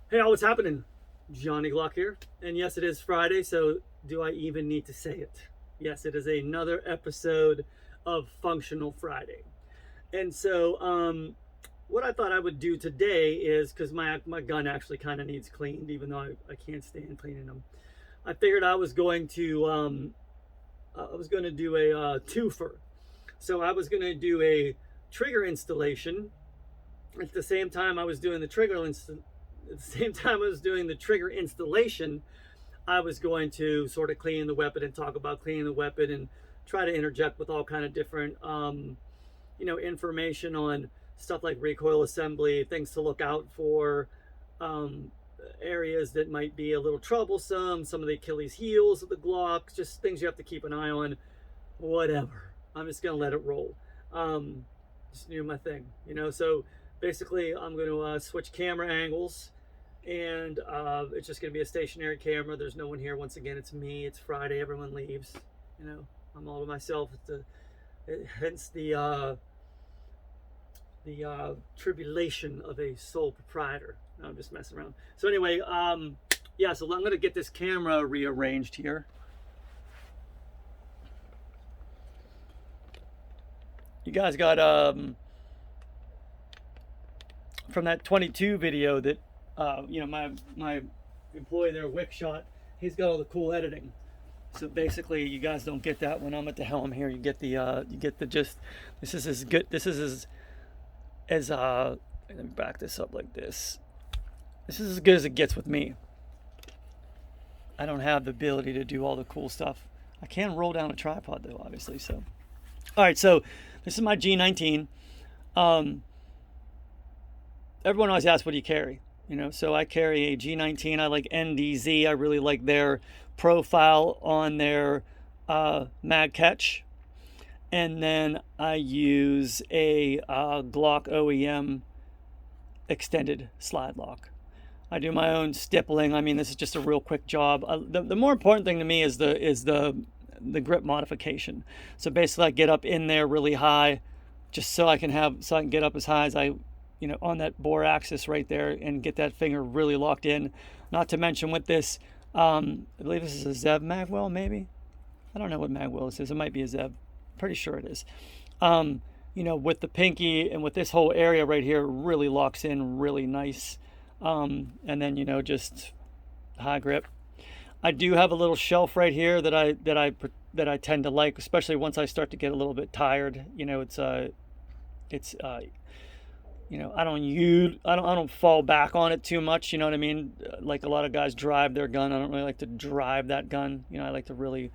Hey, all, what's happening? Johnny Glock here. And yes, it is Friday, so do I even need to say it? Yes, it is another episode of Functional Friday. And so, what I thought I would do today is because my gun actually kind of needs cleaned, even though I can't stand cleaning them. I figured I was going to do a twofer. So I was going to do a trigger installation at the same time I was doing the trigger installation. I was going to sort of clean the weapon and talk about cleaning the weapon and try to interject with all kind of different, information on stuff like recoil assembly, things to look out for, um, areas that might be a little troublesome, some of the Achilles heels of the Glock, just things you have to keep an eye on. Whatever. I'm just gonna let it roll. Just do my thing, So basically, I'm going to switch camera angles, and it's just going to be a stationary camera. There's no one here. Once again, it's me. It's Friday. Everyone leaves. I'm all to myself. Hence the tribulation of a sole proprietor. No, I'm just messing around. So anyway, yeah. So I'm going to get this camera rearranged here. You guys got from that 22 video that my employee there, Wickshot, he's got all the cool editing. So basically, you guys don't get that when I'm at the helm here. You get the just. This is as good. This is as let me back this up like this. This is as good as it gets with me. I don't have the ability to do all the cool stuff. I can roll down a tripod though, obviously. So, all right. So this is my G19. Everyone always asks, what do you carry? So I carry a G19. I like NDZ. I really like their profile on their mag catch. And then I use a Glock OEM extended slide lock. I do my own stippling. I mean, this is just a real quick job. The more important thing to me is the grip modification. So basically, I get up in there really high, just so I can get up as high as I, on that bore axis right there, and get that finger really locked in. Not to mention with this, I believe this is a Zev magwell, maybe. I don't know what magwell this is. It might be a Zev. Pretty sure it is. With the pinky and with this whole area right here, really locks in really nice. And then just high grip. I do have a little shelf right here that I tend to like, especially once I start to get a little bit tired. I don't fall back on it too much. You know what I mean? Like a lot of guys drive their gun. I don't really like to drive that gun. I like to really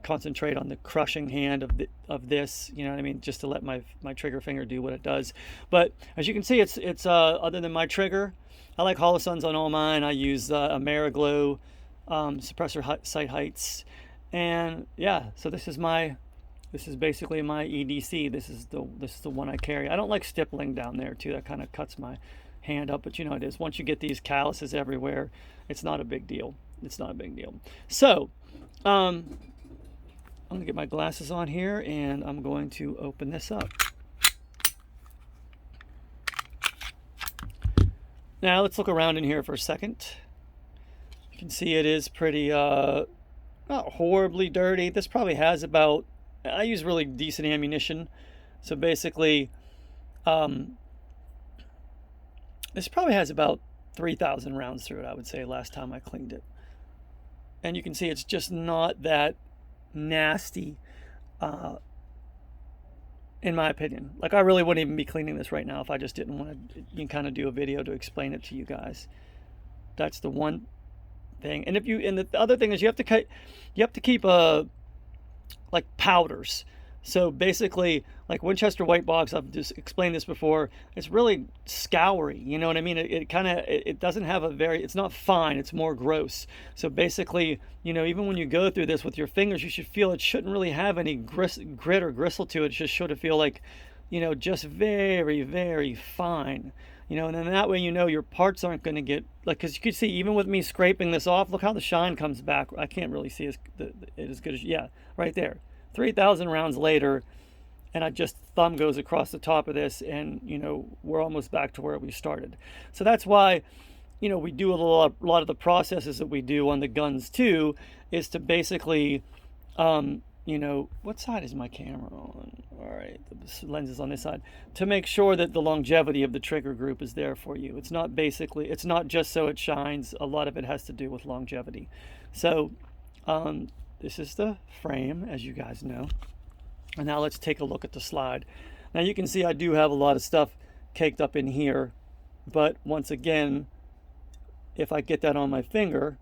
concentrate on the crushing hand of this. You know what I mean? Just to let my trigger finger do what it does. But as you can see, it's other than my trigger, I like Holosuns on all mine. I use Ameriglow suppressor sight heights, and yeah. So this is basically my EDC. This is the one I carry. I don't like stippling down there too. That kind of cuts my hand up, but it is. Once you get these calluses everywhere, it's not a big deal. So, I'm gonna get my glasses on here, and I'm going to open this up. Now let's look around in here for a second. You can see it is pretty not horribly dirty. This probably has about, I use really decent ammunition, so basically this probably has about 3,000 rounds through it, I would say, last time I cleaned it. And you can see it's just not that nasty, in my opinion. Like, I really wouldn't even be cleaning this right now if I just didn't want to kind of do a video to explain it to you guys. That's the one thing. And the other thing is you have to keep like powders. So basically, like Winchester White Box, I've just explained this before, it's really scoury, you know what I mean? It doesn't have it's not fine, it's more gross. So basically, even when you go through this with your fingers, you should feel it shouldn't really have any grit or gristle to it. It just should feel like, just very, very fine. And then that way, your parts aren't going to get, like, because you can see, even with me scraping this off, look how the shine comes back. I can't really see it as good as, yeah, right there. 3,000 rounds later, and I just thumb goes across the top of this, and we're almost back to where we started. So that's why you know, we do a lot of the processes that we do on the guns too, is to basically, you know, what side is my camera on? All right, the lens is on this side. To make sure that the longevity of the trigger group is there for you. It's not basically, it's not just so it shines. A lot of it has to do with longevity. So this is the frame, as you guys know. And now let's take a look at the slide. Now you can see I do have a lot of stuff caked up in here, but once again, if I get that on my finger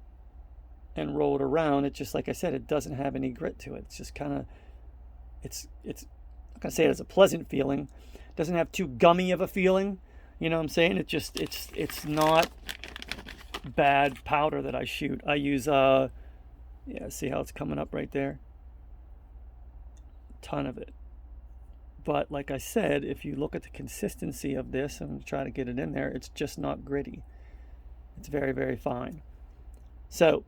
and roll it around, it just, like I said, it doesn't have any grit to it. It's just kind of, it's I'm not gonna say it has a pleasant feeling. It doesn't have too gummy of a feeling. You know what I'm saying? It just, it's not bad powder that I shoot. I use, yeah, see how it's coming up right there? A ton of it. But like I said, if you look at the consistency of this and try to get it in there, it's just not gritty. It's very, very fine. So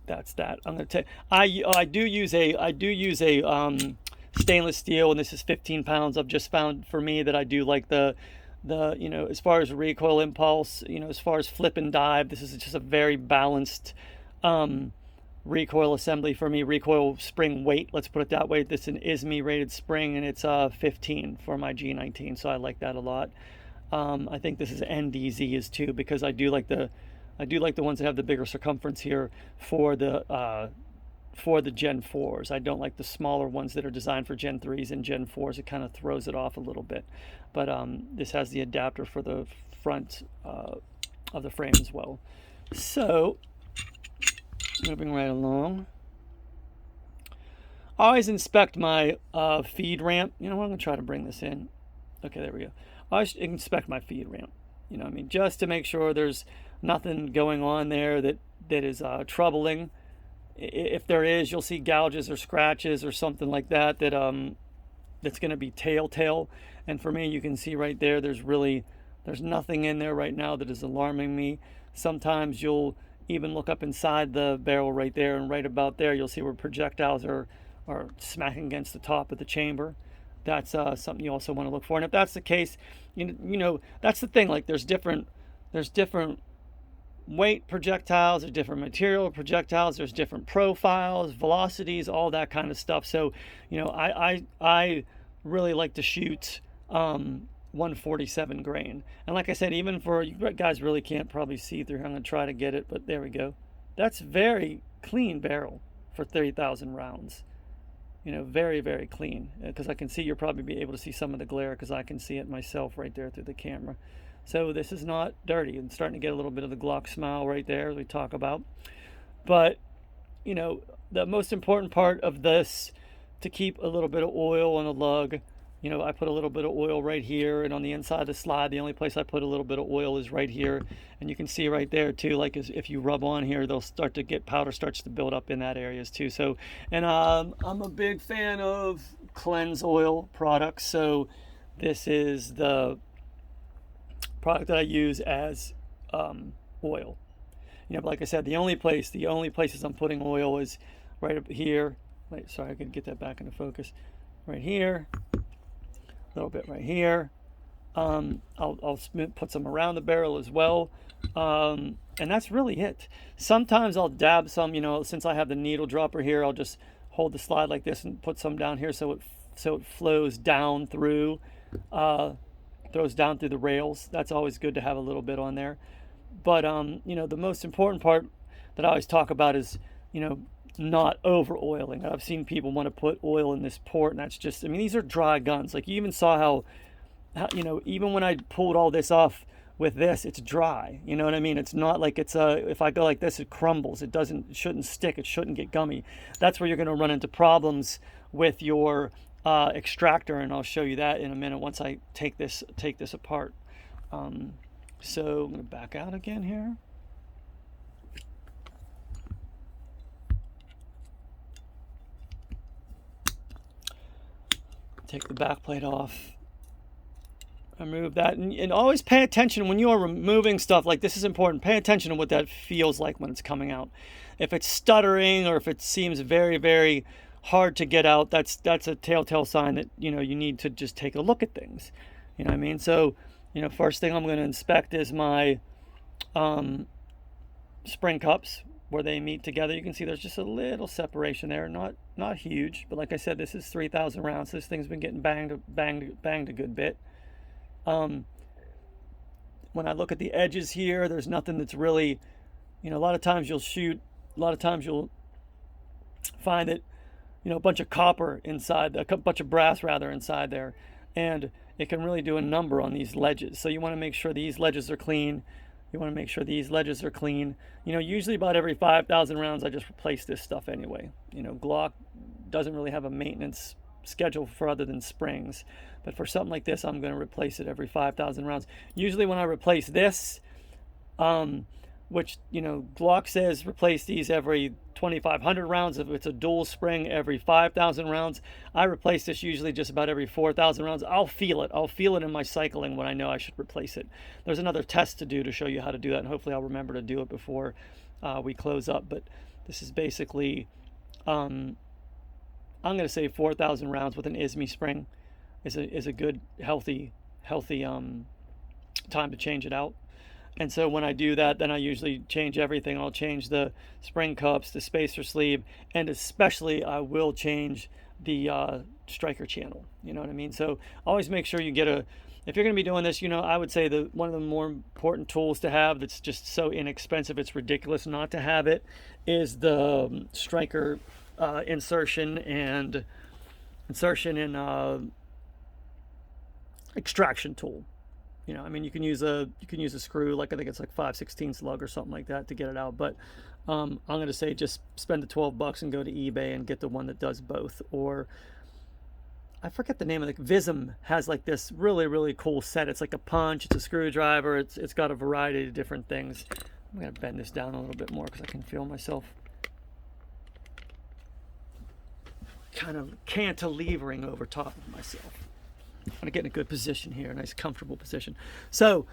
that's that. I'm going to take. I do use a stainless steel, and this is 15 pounds. I've just found for me that I do like the you know, as far as recoil impulse, you know, as far as flip and dive, this is just a very balanced recoil assembly for me. Recoil spring weight, let's put it that way. This is an ISME rated spring, and it's 15 for my G19, so I like that a lot. I think this is NDZ is too, because I do like the ones that have the bigger circumference here for the Gen 4s. I don't like the smaller ones that are designed for Gen 3s and Gen 4s. It kind of throws it off a little bit. But this has the adapter for the front of the frame as well. So moving right along. I always inspect my feed ramp. You know what, I'm going to try to bring this in. Okay, there we go. I always inspect my feed ramp. You know what I mean? Just to make sure there's nothing going on there that is troubling. If there is, you'll see gouges or scratches or something like that that's going to be telltale. And for me, you can see right there, there's nothing in there right now that is alarming me. Sometimes you'll even look up inside the barrel right there, and right about there you'll see where projectiles are smacking against the top of the chamber. That's something you also want to look for. And if that's the case, you know, that's the thing, like there's different weight projectiles, there's different material projectiles, there's different profiles, velocities, all that kind of stuff. So, you know, I really like to shoot 147 grain. And like I said, even for you guys really can't probably see through. I'm going to try to get it, but there we go. That's very clean barrel for 30,000 rounds. You know, very, very clean. Because I can see, you'll probably be able to see some of the glare because I can see it myself right there through the camera. So this is not dirty. I'm starting to get a little bit of the Glock smile right there as we talk about. But, you know, the most important part of this, to keep a little bit of oil on the lug, you know, I put a little bit of oil right here, and on the inside of the slide, the only place I put a little bit of oil is right here. And you can see right there too, like if you rub on here, they'll start to get, powder starts to build up in that areas too. So, and I'm a big fan of cleanse oil products. So this is the product that I use as oil. You know, but like I said, the only places I'm putting oil is right up here. Wait, sorry, I can get that back into focus. Right here, a little bit right here. I'll put some around the barrel as well. And that's really it. Sometimes I'll dab some, you know, since I have the needle dropper here, I'll just hold the slide like this and put some down here so it flows down through, throws down through the rails. That's always good to have a little bit on there. But, you know, the most important part that I always talk about is, you know, not over oiling. I've seen people want to put oil in this port, and that's just, I mean, these are dry guns. Like, you even saw how you know, even when I pulled all this off with this, it's dry. You know what I mean? It's not like it's if I go like this, it crumbles. It shouldn't stick. It shouldn't get gummy. That's where you're going to run into problems with your extractor, and I'll show you that in a minute once I take this apart. So I'm going to back out again here. Take the back plate off. Remove that, and always pay attention when you are removing stuff. Like, this is important. Pay attention to what that feels like when it's coming out. If it's stuttering or if it seems very, very hard to get out, that's a telltale sign that, you know, you need to just take a look at things. You know what I mean? So, first thing I'm going to inspect is my spring cups where they meet together. You can see there's just a little separation there, not huge, but like I said, this is 3,000 rounds. This thing's been getting banged a good bit. When I look at the edges here, there's nothing that's really, a lot of times you'll find that, a bunch of copper inside, a bunch of brass rather inside there, and it can really do a number on these ledges. So you want to make sure these ledges are clean. You want to make sure these ledges are clean. Usually about every 5,000 rounds, I just replace this stuff anyway. Glock doesn't really have a maintenance schedule for other than springs. But for something like this, I'm going to replace it every 5,000 rounds. Usually when I replace this, which, Glock says replace these every 2,500 rounds. If it's a dual spring, every 5,000 rounds. I replace this usually just about every 4,000 rounds. I'll feel it in my cycling when I know I should replace it. There's another test to do to show you how to do that, and hopefully I'll remember to do it before we close up. But this is basically, I'm going to say 4,000 rounds with an ISME spring is a good, healthy time to change it out. And so when I do that, then I usually change everything. I'll change the spring cups, the spacer sleeve, and especially I will change the striker channel. You know what I mean? So always make sure you get if you're going to be doing this, I would say one of the more important tools to have that's just so inexpensive, it's ridiculous not to have it, is the striker insertion and extraction tool. You can use a screw, like I think it's like 5/16 lug or something like that to get it out. But I'm going to say just spend the $12 and go to eBay and get the one that does both. Or I forget the name of it. Vism has like this really, really cool set. It's like a punch, it's a screwdriver, it's got a variety of different things. I'm going to bend this down a little bit more because I can feel myself kind of cantilevering over top of myself. I'm going to get in a good position here, a nice comfortable position. So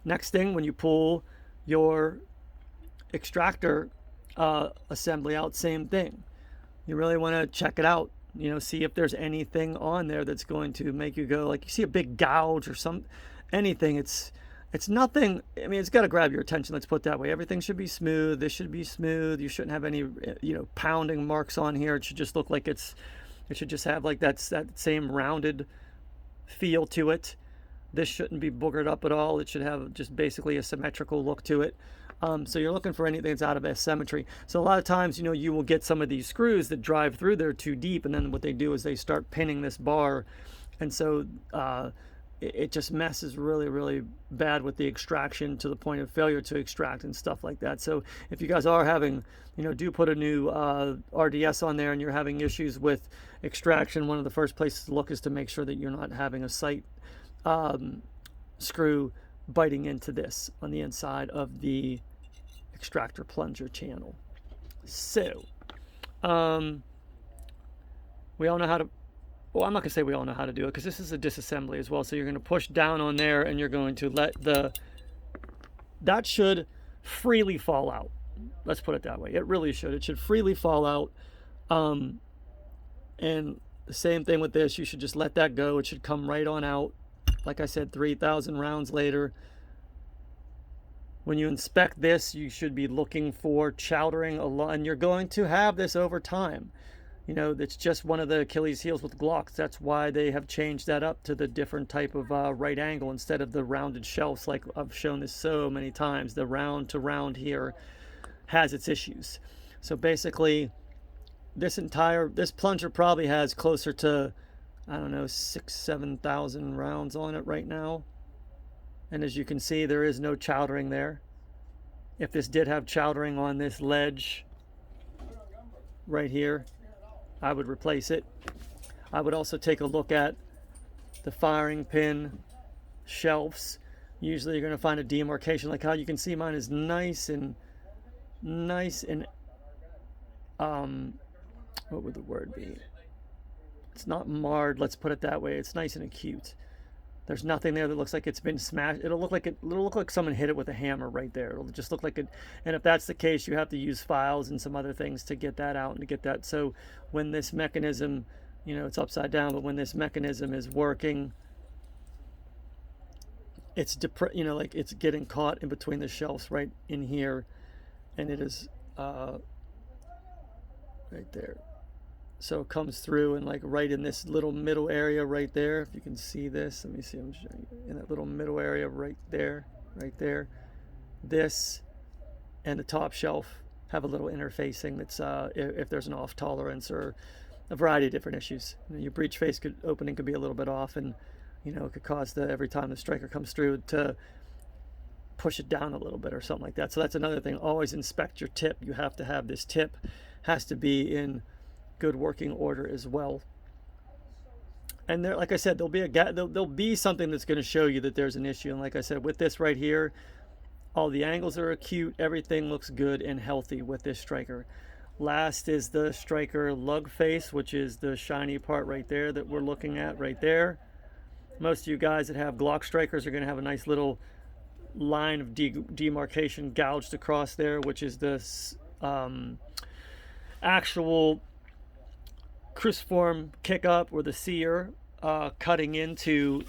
next thing, when you pull your extractor assembly out, same thing. You really want to check it out, see if there's anything on there that's going to make you go, like you see a big gouge or anything. It's nothing. I mean, it's got to grab your attention. Let's put it that way. Everything should be smooth. This should be smooth. You shouldn't have any, pounding marks on here. It should just look like it should just have like that same rounded feel to it. This shouldn't be boogered up at all. It should have just basically a symmetrical look to it. So you're looking for anything that's out of asymmetry. So a lot of times, you will get some of these screws that drive through there too deep, and then what they do is they start pinning this bar, and so it just messes really, really bad with the extraction to the point of failure to extract and stuff like that. So if you guys are having, do put a new RDS on there and you're having issues with extraction, one of the first places to look is to make sure that you're not having a sight screw biting into this on the inside of the extractor plunger channel. So we all know how to, well, I'm not going to say we all know how to do it because this is a disassembly as well. So you're going to push down on there and you're going to let that should freely fall out. Let's put it that way. It really should. It should freely fall out. And the same thing with this. You should just let that go. It should come right on out. Like I said, 3,000 rounds later. When you inspect this, you should be looking for chowdering a lot. And you're going to have this over time. That's just one of the Achilles heels with Glocks. That's why they have changed that up to the different type of right angle instead of the rounded shelves. Like I've shown this so many times, the round to round here has its issues. So basically, this plunger probably has closer to, I don't know, 6,000-7,000 rounds on it right now. And as you can see, there is no chowdering there. If this did have chowdering on this ledge right here, I would replace it. I would also take a look at the firing pin shelves. Usually you're going to find a demarcation, like how you can see mine is nice and what would the word be? It's not marred, let's put it that way. It's nice and acute. There's nothing there that looks like it's been smashed. It'll look like someone hit it with a hammer right there. It'll just look like it. And if that's the case, you have to use files and some other things to get that out and to get that. So when this mechanism, it's upside down, but when this mechanism is working, it's you know, like it's getting caught in between the shelves right in here, and it is right there. So it comes through and like right in this little middle area right there. If you can see this, let me see. I'm showing you in that little middle area right there, right there. This and the top shelf have a little interfacing that's if there's an off tolerance or a variety of different issues. You know, your breech face opening could be a little bit off, and you know, it could cause every time the striker comes through to push it down a little bit or something like that. So that's another thing. Always inspect your tip. You have to have this tip has to be in good working order as well. And there, like I said, there'll be something that's going to show you that there's an issue. And like I said, with this right here, all the angles are acute. Everything looks good and healthy with this striker. Last is the striker lug face, which is the shiny part right there that we're looking at right there. Most of you guys that have Glock strikers are going to have a nice little line of demarcation gouged across there, which is this actual cruciform kick up or the sear cutting into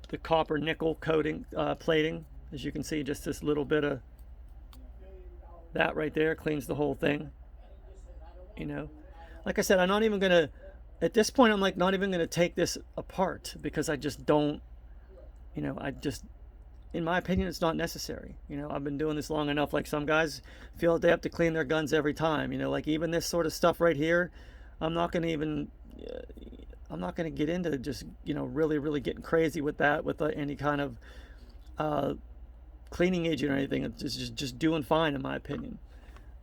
the copper nickel coating plating. As you can see, just this little bit of that right there cleans the whole thing. You know, like I said, I'm not even gonna, at this point, I'm like not even gonna take this apart because I just don't, you know, in my opinion, it's not necessary. You know, I've been doing this long enough. Like some guys feel that they have to clean their guns every time. You know, like even this sort of stuff right here, I'm not going to get into just, you know, really getting crazy with that with any kind of cleaning agent or anything. It's just doing fine in my opinion.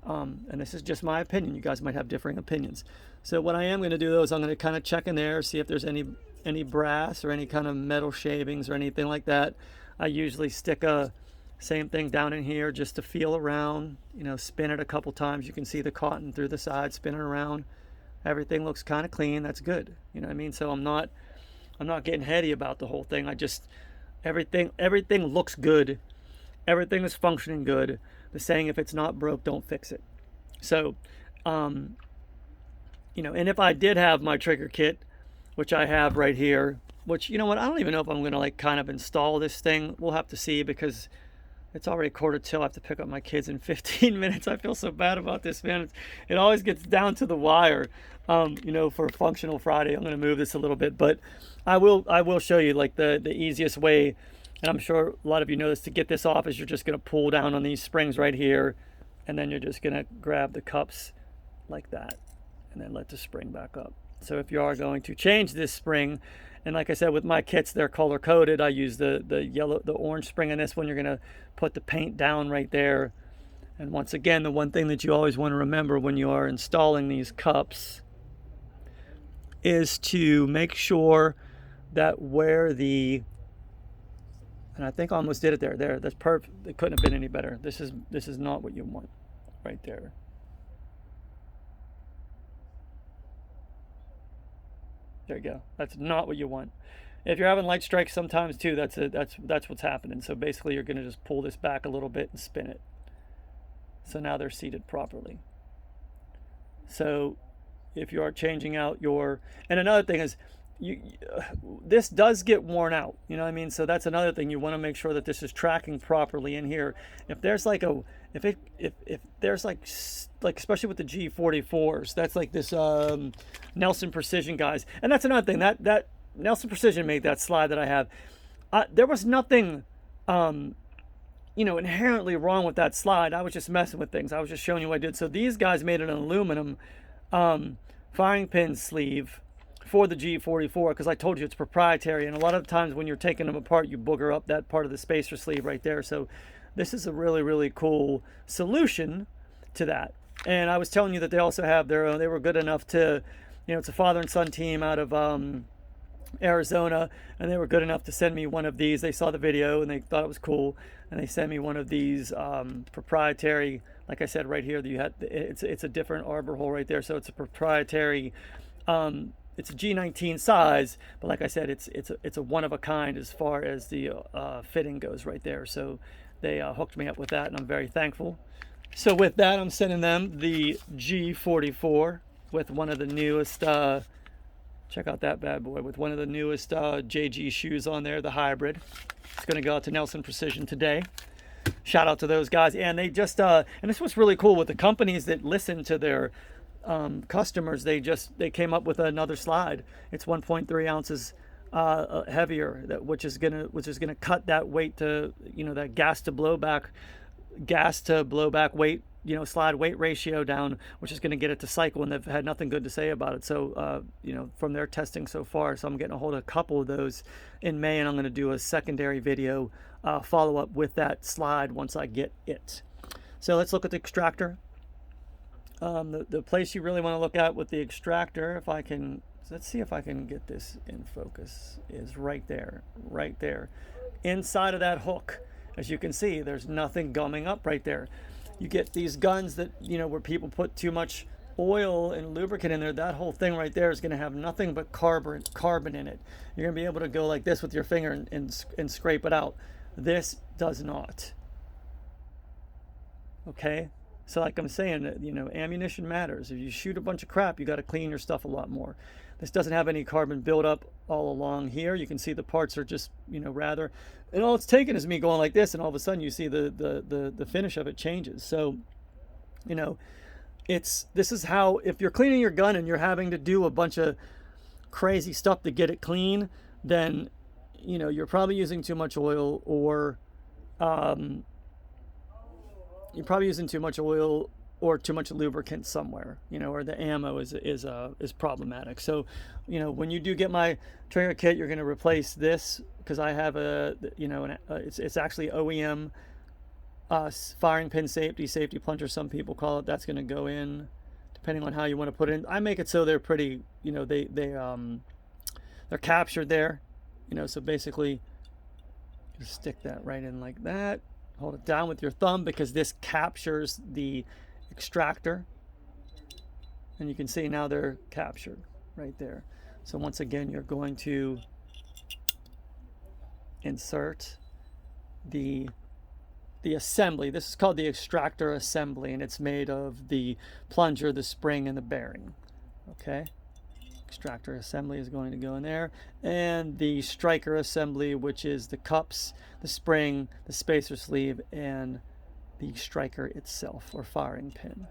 And this is just my opinion. You guys might have differing opinions. So what I am going to do though is I'm going to kind of check in there, see if there's any brass or any kind of metal shavings or anything like that. I usually stick a same thing down in here just to feel around, you know, spin it a couple times. You can see the cotton through the side spinning around. Everything looks kind of clean. That's good. You know what I mean? So I'm not getting heady about the whole thing. I just, everything looks good. Everything is functioning good. The saying, if it's not broke, don't fix it. So, you know, and if I did have my trigger kit, which I have right here, which, you know what, I don't even know if I'm going to like kind of install this thing. We'll have to see because it's already 1:45. I have to pick up my kids in 15 minutes. I feel so bad about this, man. It always gets down to the wire. You know, for Functional Friday, I'm going to move this a little bit, but I will show you like the easiest way, and I'm sure a lot of you know this, to get this off is you're just going to pull down on these springs right here, and then you're just going to grab the cups like that, and then let the spring back up. So if you are going to change this spring, and like I said, with my kits, they're color coded. I use the orange spring in this one. You're going to put the paint down right there. And once again, the one thing that you always want to remember when you are installing these cups is to make sure that where the, and I think I almost did it there, that's perfect. It couldn't have been any better. This is not what you want right there. There you go. That's not what you want. If you're having light strikes sometimes too, that's what's happening. So basically you're going to just pull this back a little bit and spin it. So now they're seated properly. So if you are changing out your, and another thing is this does get worn out, you know what I mean? So that's another thing. You want to make sure that this is tracking properly in here. If there's like if there's like especially with the G44s, that's like this Nelson Precision guys. And that's another thing, that Nelson Precision made that slide that I have. There was nothing you know, inherently wrong with that slide. I was just messing with things. I was just showing you what I did. So these guys made an aluminum firing pin sleeve for the G44 because I told you it's proprietary, and a lot of times when you're taking them apart you booger up that part of the spacer sleeve right there. So this is a really cool solution to that. And I was telling you that they also have their own, they were good enough to, you know, it's a father and son team out of Arizona, and they were good enough to send me one of these. They saw the video and they thought it was cool, and they sent me one of these proprietary, like I said right here, you had it's a different arbor hole right there, so it's a proprietary it's a G19 size, but like I said, it's a one of a kind as far as the fitting goes right there. So they hooked me up with that, and I'm very thankful. So with that, I'm sending them the G44 with one of the newest Check out that bad boy with one of the newest JG shoes on there, the hybrid. It's going to go out to Nelson Precision today. Shout out to those guys. And they just, and this was really cool with the companies that listen to their customers. They came up with another slide. It's 1.3 ounces heavier, which is gonna cut that weight to, that gas to blowback weight, slide weight ratio down, which is going to get it to cycle, and they've had nothing good to say about it. So, from their testing so far, so I'm getting a hold of a couple of those in May, and I'm going to do a secondary video follow up with that slide once I get it. So let's look at the extractor. The place you really want to look at with the extractor, let's see if I can get this in focus, is right there, inside of that hook. As you can see, there's nothing gumming up right there. You get these guns that, where people put too much oil and lubricant in there, that whole thing right there is going to have nothing but carbon in it. You're going to be able to go like this with your finger and scrape it out. This does not. Okay? So like I'm saying, ammunition matters. If you shoot a bunch of crap, you got to clean your stuff a lot more. This doesn't have any carbon buildup all along here. You can see the parts are just, rather, and all it's taken is me going like this, and all of a sudden you see the finish of it changes. So, this is how, if you're cleaning your gun and you're having to do a bunch of crazy stuff to get it clean, then, you're probably using too much oil, or you're probably using too much oil or too much lubricant somewhere, or the ammo is problematic. So, when you do get my trigger kit, you're going to replace this, because I have it's actually OEM firing pin safety plunger, some people call it. That's going to go in, depending on how you want to put it in. I make it so they're pretty, they're captured there, so basically just stick that right in like that. Hold it down with your thumb, because this captures the extractor, and you can see now they're captured right there. So once again, you're going to insert the assembly. This is called the Extractor Assembly, and it's made of the plunger, the spring, and the bearing. Okay, Extractor Assembly is going to go in there, and the Striker Assembly, which is the cups, the spring, the spacer sleeve, and the striker itself, or firing pin.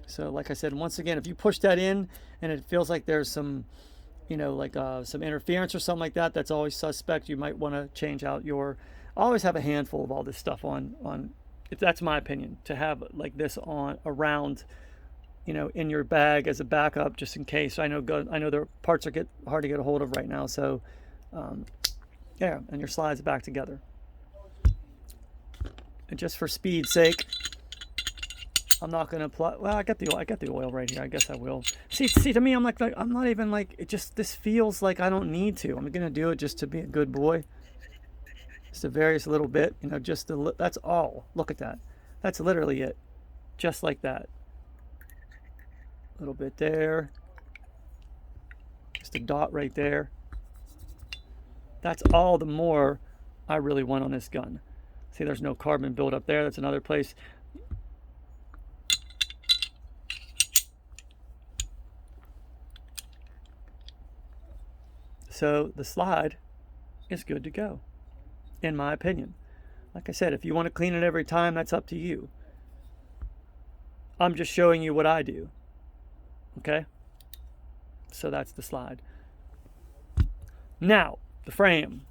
So like I said, once again, if you push that in and it feels like there's some, some interference or something like that, that's always suspect. You might want to change out your, always have a handful of all this stuff on, if that's my opinion, to have like this on around, in your bag as a backup, just in case. I know their parts are hard to get a hold of right now. So yeah, and your slides back together. And just for speed's sake, I'm not going to apply. Well, I got the oil right here. I guess I will. See, to me, I'm not even like, this feels like I don't need to. I'm going to do it just to be a good boy. Just a various little bit, that's all. Look at that. That's literally it. Just like that. A little bit there. Just a dot right there. That's all the more I really want on this gun. See, there's no carbon buildup there. That's another place. So the slide is good to go, in my opinion. Like I said, if you want to clean it every time, that's up to you. I'm just showing you what I do. Okay? So that's the slide. Now, the frame.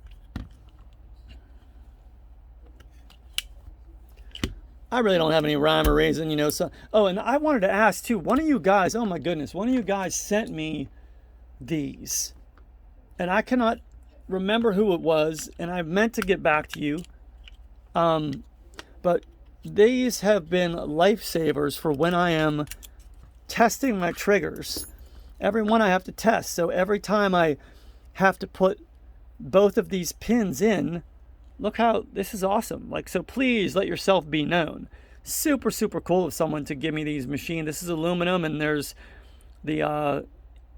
I really don't have any rhyme or reason, so. Oh, and I wanted to ask too, one of you guys, oh my goodness, one of you guys sent me these. And I cannot remember who it was, and I meant to get back to you. But these have been lifesavers for when I am testing my triggers. Every one I have to test. So every time I have to put both of these pins in, look how, this is awesome. So please let yourself be known. Super, super cool of someone to give me these machines. This is aluminum, and there's the,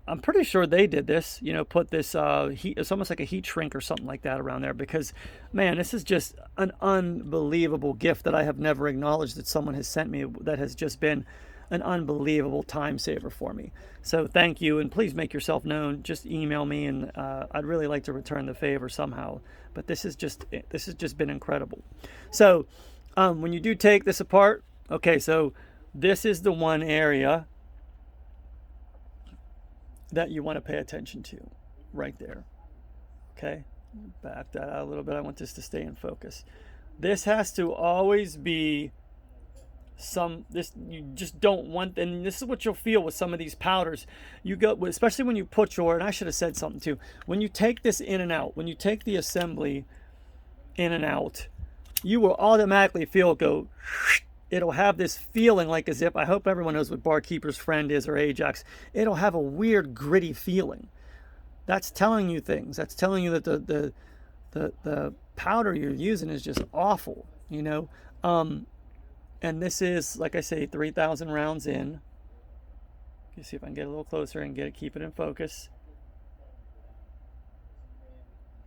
I'm pretty sure they did this, put this heat, it's almost like a heat shrink or something like that around there, because, man, this is just an unbelievable gift that I have never acknowledged that someone has sent me, that has just been an unbelievable time saver for me. So thank you, and please make yourself known. Just email me, and I'd really like to return the favor somehow. But this has just been incredible. So when you do take this apart, okay, so this is the one area that you want to pay attention to, right there. Okay, back that out a little bit. I want this to stay in focus. This has to always be this, you just don't want, and this is what you'll feel with some of these powders. You go, especially when you put your, and I should have said something too, when you take this in and out, when you take the assembly in and out, you will automatically feel it go, it'll have this feeling like as if, I hope everyone knows what Barkeeper's Friend is, or Ajax. It'll have a weird gritty feeling. That's telling you things. That's telling you that the powder you're using is just awful, you know. And this is, like I say, 3,000 rounds in. You see if I can get a little closer and keep it in focus.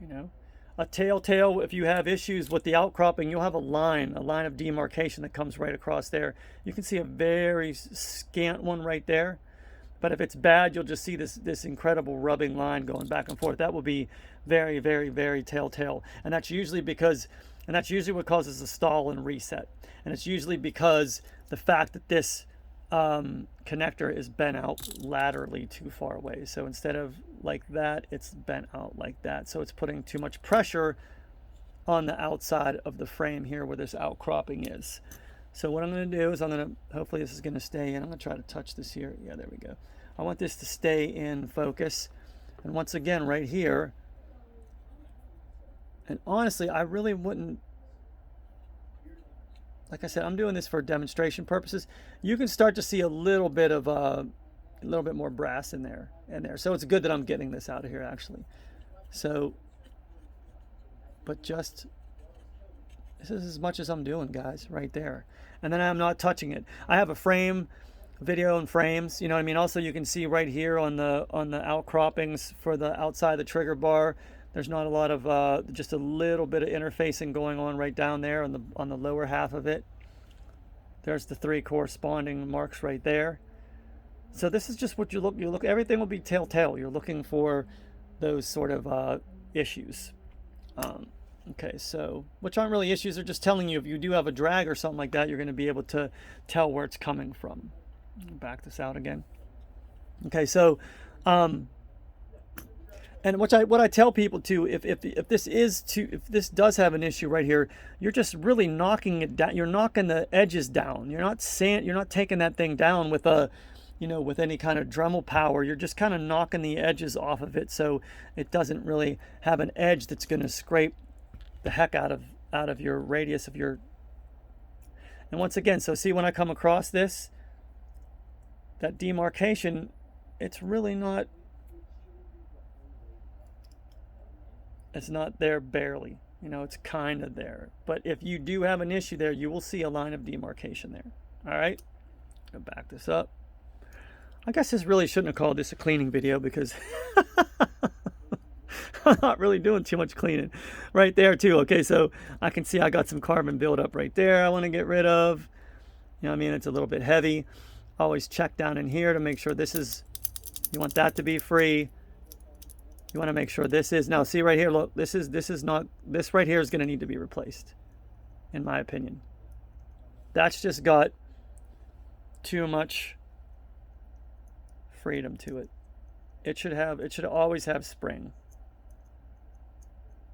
You know, a telltale, if you have issues with the outcropping, you'll have a line of demarcation that comes right across there. You can see a very scant one right there. But if it's bad, you'll just see this incredible rubbing line going back and forth. That will be very, very, very telltale. And that's usually what causes a stall and reset. And it's usually because the fact that this connector is bent out laterally too far away. So instead of like that, it's bent out like that. So it's putting too much pressure on the outside of the frame here where this outcropping is. So what I'm going to do is hopefully this is going to stay in. I'm going to try to touch this here. Yeah, there we go. I want this to stay in focus. And once again, right here, and honestly, I really wouldn't, like I said, I'm doing this for demonstration purposes. You can start to see a little bit more brass in there. So it's good that I'm getting this out of here, actually. So, but just, this is as much as I'm doing, guys, right there. And then I'm not touching it. I have a frame, video and frames, you know what I mean? Also, you can see right here on the outcroppings for the outside of the trigger bar, there's not a lot of, just a little bit of interfacing going on right down there on the lower half of it. There's the 3 corresponding marks right there. So this is just what you look, everything will be telltale. You're looking for those sort of issues. Okay, so, which aren't really issues, they're just telling you if you do have a drag or something like that, you're going to be able to tell where it's coming from. Back this out again. Okay, so, and what I tell people too, if this does have an issue right here, you're just really knocking it down. You're knocking the edges down. You're not taking that thing down with with any kind of Dremel power. You're just kind of knocking the edges off of it, so it doesn't really have an edge that's going to scrape the heck out of your radius of your. And once again, so see when I come across this, that demarcation, it's really not. It's not there barely, it's kind of there. But if you do have an issue there, you will see a line of demarcation there. All right, I'll back this up. I guess this really shouldn't have called this a cleaning video because I'm not really doing too much cleaning right there too. Okay, so I can see I got some carbon buildup right there I want to get rid of. You know what I mean? It's a little bit heavy. Always check down in here to make sure you want that to be free. You want to make sure this is, now see right here, look, this right here is going to need to be replaced, in my opinion. That's just got too much freedom to it. It should always have spring.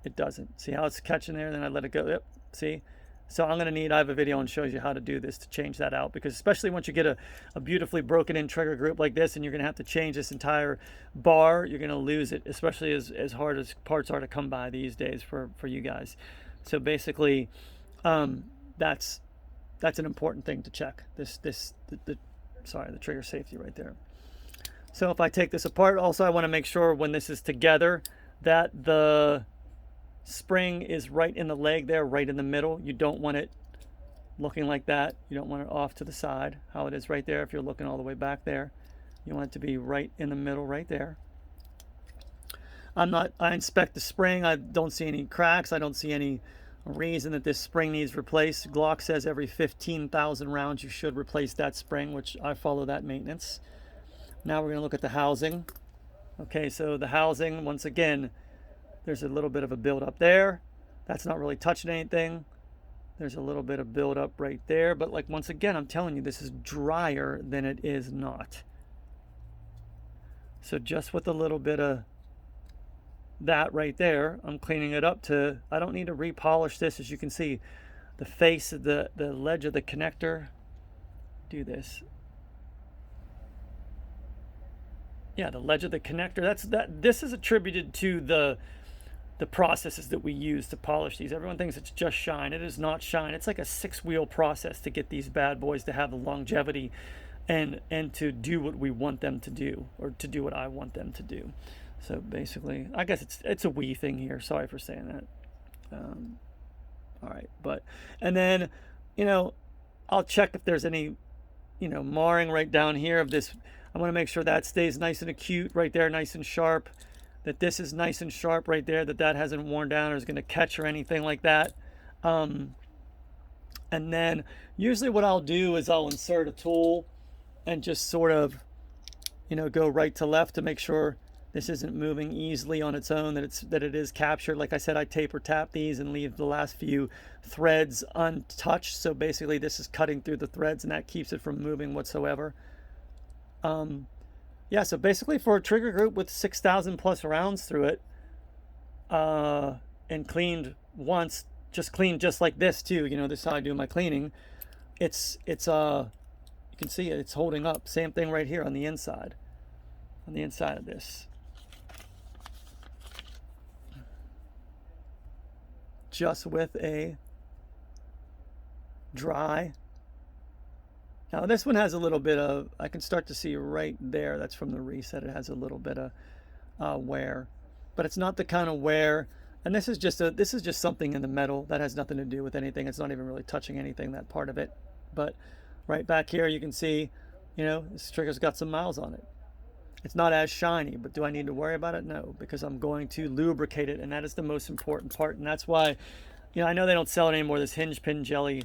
It doesn't. See how it's catching there, then I let it go. Yep, see? So I have a video and shows you how to do this to change that out, because especially once you get a beautifully broken in trigger group like this and you're going to have to change this entire bar, you're going to lose it, especially as hard as parts are to come by these days for you guys. So basically, that's an important thing to check. The trigger safety right there. So if I take this apart, also I want to make sure when this is together that the spring is right in the leg there, right in the middle. You don't want it looking like that. You don't want it off to the side, how it is right there if you're looking all the way back there. You want it to be right in the middle right there. I inspect the spring. I don't see any cracks. I don't see any reason that this spring needs replaced. Glock says every 15,000 rounds you should replace that spring, which I follow that maintenance. Now we're going to look at the housing. Okay, so the housing, once again, there's a little bit of a build-up there. That's not really touching anything. There's a little bit of build-up right there. But like, once again, I'm telling you, this is drier than it is not. So just with a little bit of that right there, I'm cleaning it up to, I don't need to repolish this. As you can see, the face of the ledge of the connector, do this. Yeah, the ledge of the connector, this is attributed to the processes that we use to polish these. Everyone thinks it's just shine. It is not shine. It's like a 6-wheel process to get these bad boys to have the longevity and to do what we want them to do, or to do what I want them to do. So basically, I guess it's a we thing here. Sorry for saying that. All right, and then, I'll check if there's any, marring right down here of this. I want to make sure that stays nice and acute right there, nice and sharp. That this is nice and sharp right there, that hasn't worn down or is going to catch or anything like that. And then usually what I'll do is I'll insert a tool and just sort of, go right to left to make sure this isn't moving easily on its own, that it is captured. Like I said, I taper tap these and leave the last few threads untouched. So basically this is cutting through the threads and that keeps it from moving whatsoever. Yeah, so basically for a trigger group with 6,000 plus rounds through it, and cleaned once, just like this too, this is how I do my cleaning. It's you can see it's holding up. Same thing right here on the inside of this. Just with a dry. Now this one has a little bit of, I can start to see right there, that's from the reset, it has a little bit of wear, but it's not the kind of wear, and this is just something in the metal that has nothing to do with anything. It's not even really touching anything, that part of it. But right back here you can see, this trigger's got some miles on it. It's not as shiny, but do I need to worry about it? No, because I'm going to lubricate it, and that is the most important part. And that's why, I know they don't sell it anymore, this hinge pin jelly.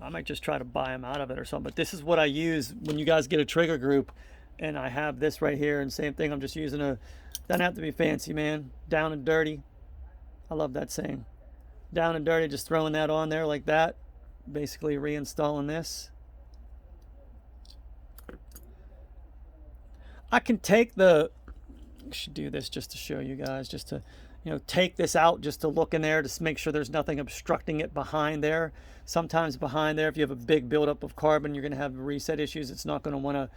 I might just try to buy them out of it or something, but this is what I use when you guys get a trigger group, and I have this right here, and same thing, I'm just using doesn't have to be fancy, man. Down and dirty. I love that saying. Down and dirty, just throwing that on there like that. Basically reinstalling this. I can take I should do this just to show you guys, just to, take this out just to look in there to make sure there's nothing obstructing it behind there. Sometimes behind there, if you have a big buildup of carbon, you're going to have reset issues. It's not going to want to,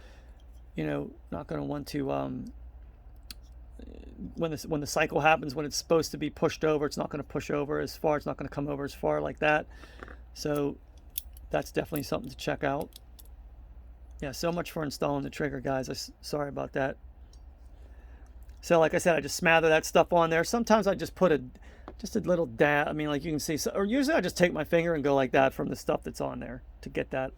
when the cycle happens, when it's supposed to be pushed over, it's not going to push over as far. It's not going to come over as far like that. So that's definitely something to check out. Yeah, so much for installing the trigger, guys. Sorry about that. So like I said, I just smother that stuff on there. Sometimes I just put just a little dab. I mean, like you can see, or usually I just take my finger and go like that from the stuff that's on there to get that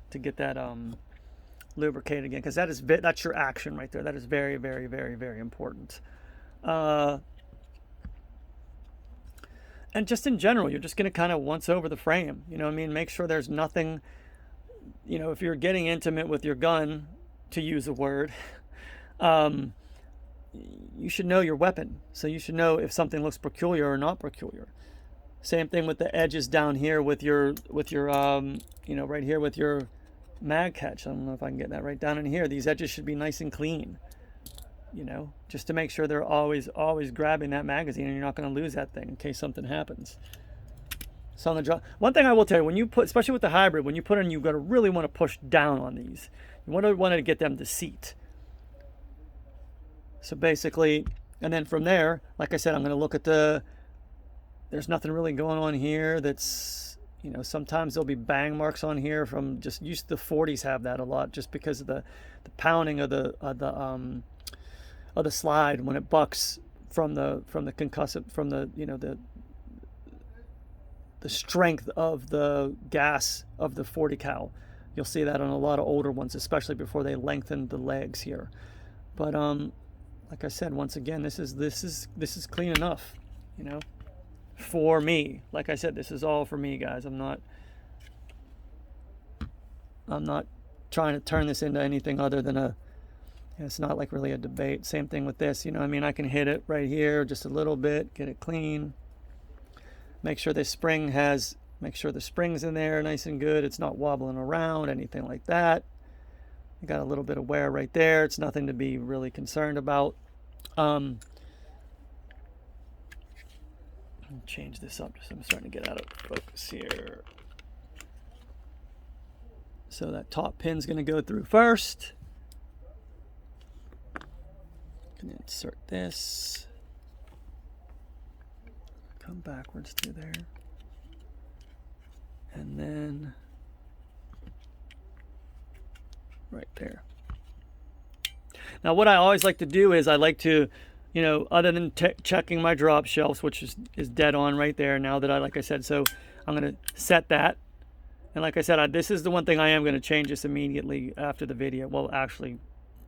lubricated again, because that's your action right there. That is very, very, very, very important. And just in general, you're just going to kind of once over the frame. Make sure there's nothing. If you're getting intimate with your gun, to use a word, you should know your weapon. So you should know if something looks peculiar or not peculiar. Same thing with the edges down here with your right here with your mag catch. I don't know if I can get that right down in here. These edges should be nice and clean, just to make sure they're always grabbing that magazine and you're not going to lose that thing in case something happens. So on the draw, one thing I will tell you, when you put, especially with the hybrid, when you put in, you've got to really want to push down on these. You want to get them to seat. So basically, and then from there, like I said, I'm going to look at there's nothing really going on here that's, sometimes there'll be bang marks on here from just the 40s have that a lot, just because of the pounding of the slide when it bucks from the concussive, from the strength of the gas of the 40 cal. You'll see that on a lot of older ones, especially before they lengthen the legs here. But like I said, once again, this is clean enough, for me. Like I said, this is all for me, guys. I'm not trying to turn this into anything other than a, it's not like really a debate. Same thing with this, you know, I mean, I can hit it right here just a little bit, get it clean. Make sure the spring's in there nice and good. It's not wobbling around, anything like that. You got a little bit of wear right there. It's nothing to be really concerned about. Change this up just, I'm starting to get out of focus here. So that top pin's going to go through first. Can insert this. Come backwards through there. And then right there. Now what I always like to do is I like to, you know, other than checking my drop shelves, which is dead on right there now that like I said, so I'm going to set that. And like I said, this is the one thing I am going to change this immediately after the video. Well, actually,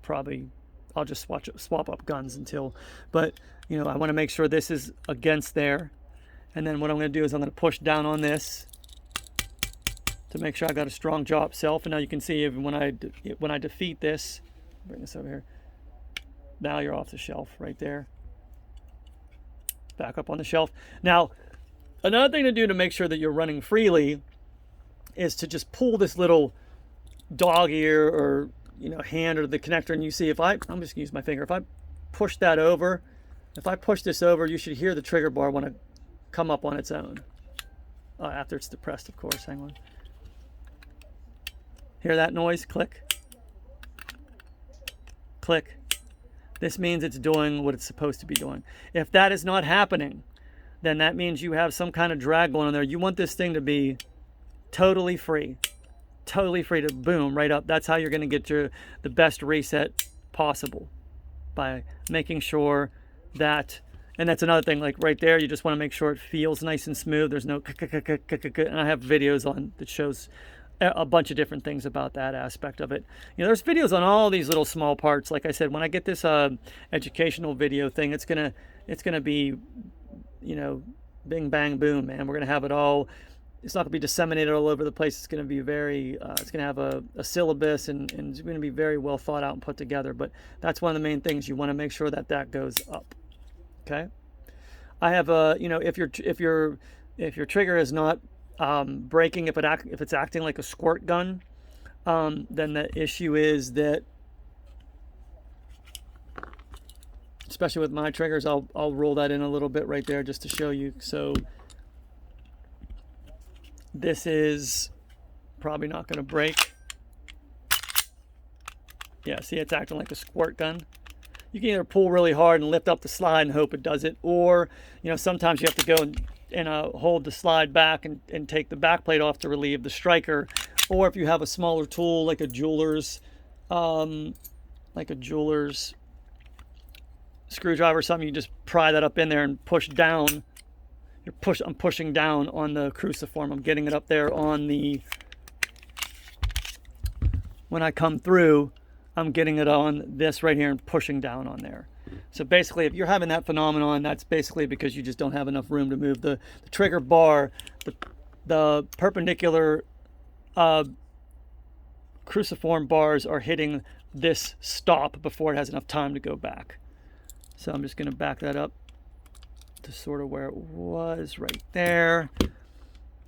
probably I'll just swap up guns until, but you know, I want to make sure this is against there. And then what I'm going to do is I'm going to push down on this to make sure I got a strong drop shelf. And now you can see even when I defeat this, bring this over here. Now you're off the shelf right there. Back up on the shelf. Now, another thing to do to make sure that you're running freely is to just pull this little dog ear or, you know, hand or the connector, and you see if I'm just gonna use my finger. If I push that over, if I push this over, you should hear the trigger bar want to come up on its own. After it's depressed, of course. Hang on. Hear that noise? Click. Click. This means it's doing what it's supposed to be doing. If that is not happening, then that means you have some kind of drag going on there. You want this thing to be totally free to boom right up. That's how you're going to get the best reset possible, by making sure that, and that's another thing, like right there, you just want to make sure it feels nice and smooth. There's no and I have videos on that shows a bunch of different things about that aspect of it. You know, there's videos on all these little small parts. Like I said, when I get this educational video thing, it's gonna be, you know, bing bang boom, man. We're gonna have it all. It's not gonna be disseminated all over the place. It's gonna be very it's gonna have a syllabus, and it's gonna be very well thought out and put together. But that's one of the main things. You want to make sure that goes up. Okay. I have you know, if your trigger is not breaking, if it's acting like a squirt gun, then the issue is that, especially with my triggers, I'll roll that in a little bit right there just to show you. So this is probably not going to break. Yeah, see, it's acting like a squirt gun. You can either pull really hard and lift up the slide and hope it does it, or, you know, sometimes you have to go and hold the slide back and take the back plate off to relieve the striker. Or if you have a smaller tool like a jeweler's screwdriver or something, you just pry that up in there and push down. I'm pushing down on the cruciform. I'm getting it up there on the, when I come through, I'm getting it on this right here and pushing down on there. So basically, if you're having that phenomenon, that's basically because you just don't have enough room to move the trigger bar. The perpendicular cruciform bars are hitting this stop before it has enough time to go back. So I'm just going to back that up to sort of where it was right there.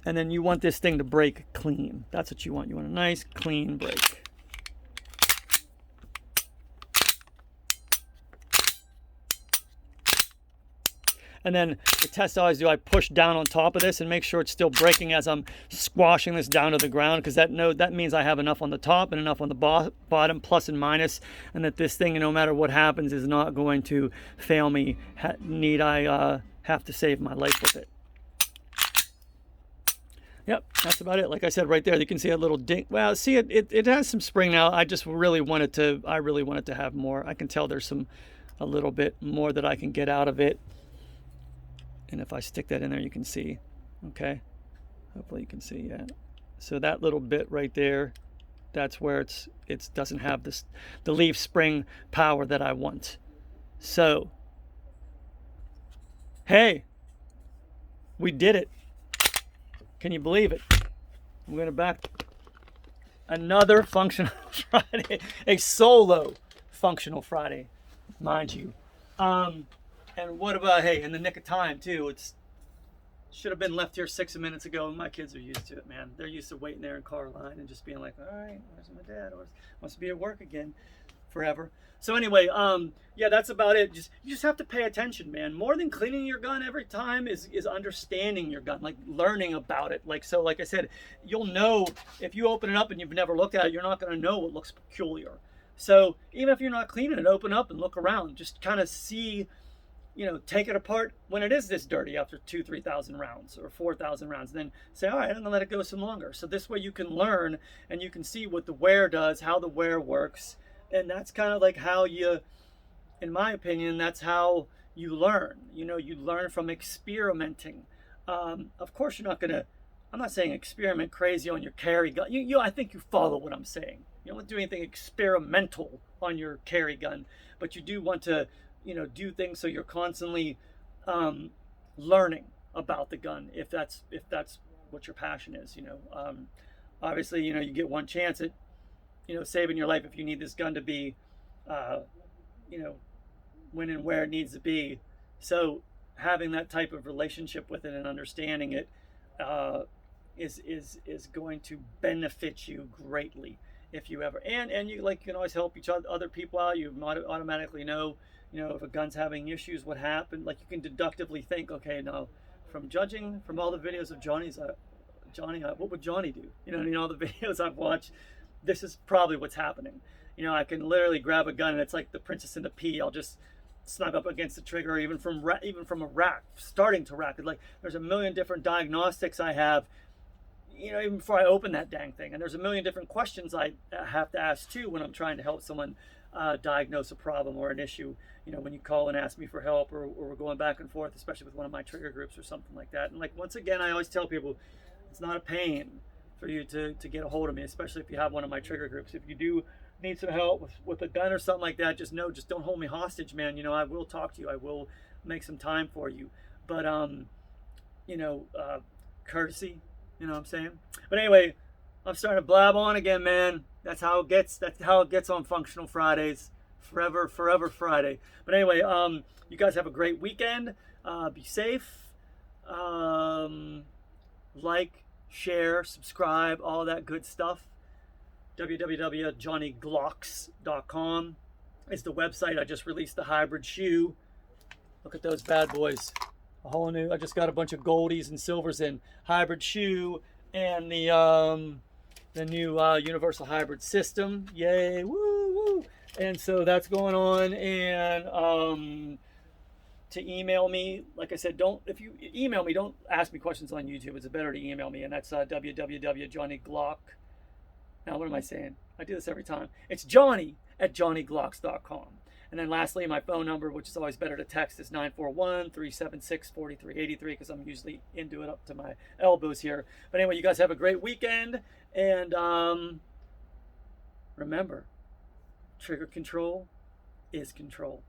And then you want this thing to break clean. That's what you want. You want a nice clean break. And then the test I always do, I push down on top of this and make sure it's still breaking as I'm squashing this down to the ground, because that means I have enough on the top and enough on the bottom, plus and minus, and that this thing, no matter what happens, is not going to fail me. Need I have to save my life with it. Yep, that's about it. Like I said, right there, you can see a little ding. Well, see, it has some spring now. I just really wanted to have more. I can tell there's a little bit more that I can get out of it. And if I stick that in there, you can see. Okay, hopefully you can see. Yeah. So that little bit right there, that's where it doesn't have the leaf spring power that I want. So, hey, We did it. Can you believe it? I'm going to back another functional Friday, a solo functional Friday, mind you. And what about, hey, in the nick of time too, it's should have been left here 6 minutes ago, and my kids are used to it, man. They're used to waiting there in car line and just being like, all right, where's my dad? Wants to be at work again forever. So anyway, yeah, that's about it. You just have to pay attention, man. More than cleaning your gun every time is understanding your gun, like learning about it. Like I said, you'll know if you open it up and you've never looked at it, you're not going to know what looks peculiar. So even if you're not cleaning it, open up and look around. Just kind of see, take it apart when it is this dirty after 3,000 rounds or 4,000 rounds. Then say, all right, I'm gonna let it go some longer. So this way you can learn and you can see what the wear does, how the wear works. And that's kind of like how you, in my opinion, that's how you learn. You learn from experimenting. Of course, I'm not saying experiment crazy on your carry gun. I think you follow what I'm saying. You don't want to do anything experimental on your carry gun, but you do want to, do things so you're constantly learning about the gun, if that's what your passion is. Obviously, you get one chance at, saving your life if you need this gun to be, when and where it needs to be. So having that type of relationship with it and understanding it is going to benefit you greatly if you ever and you can always help other people out. You automatically know if a gun's having issues, what happened. Like you can deductively think, okay, now from judging from all the videos of Johnny, what would Johnny do? All the videos I've watched, this is probably what's happening. I can literally grab a gun and it's like the Princess and the Pea. I'll just snug up against the trigger, even from a rack, starting to rack. Like there's a million different diagnostics I have, even before I open that dang thing. And there's a million different questions I have to ask too when I'm trying to help someone diagnose a problem or an issue. When you call and ask me for help, or we're going back and forth, especially with one of my trigger groups or something like that. And like once again, I always tell people, it's not a pain for you to get a hold of me, especially if you have one of my trigger groups. If you do need some help with a gun or something like that, just don't hold me hostage, man. I will talk to you. I will make some time for you. But courtesy, you know what I'm saying? But anyway, I'm starting to blab on again, man. That's how it gets on Functional Fridays. Forever Friday. But anyway, you guys have a great weekend. Be safe. Like, share, subscribe, all that good stuff. www.johnnyglocks.com is the website. I just released the hybrid shoe. Look at those bad boys. I just got a bunch of goldies and silvers in hybrid shoe and the new universal hybrid system. Yay, woo, woo. And so that's going on. And to email me, like I said, if you email me, don't ask me questions on YouTube. It's better to email me, and that's www.johnnyglock. Now, what am I saying? I do this every time. It's johnny@johnnyglocks.com. And then lastly, my phone number, which is always better to text, is 941-376-4383, because I'm usually into it up to my elbows here. But anyway, you guys have a great weekend. And remember, trigger control is control.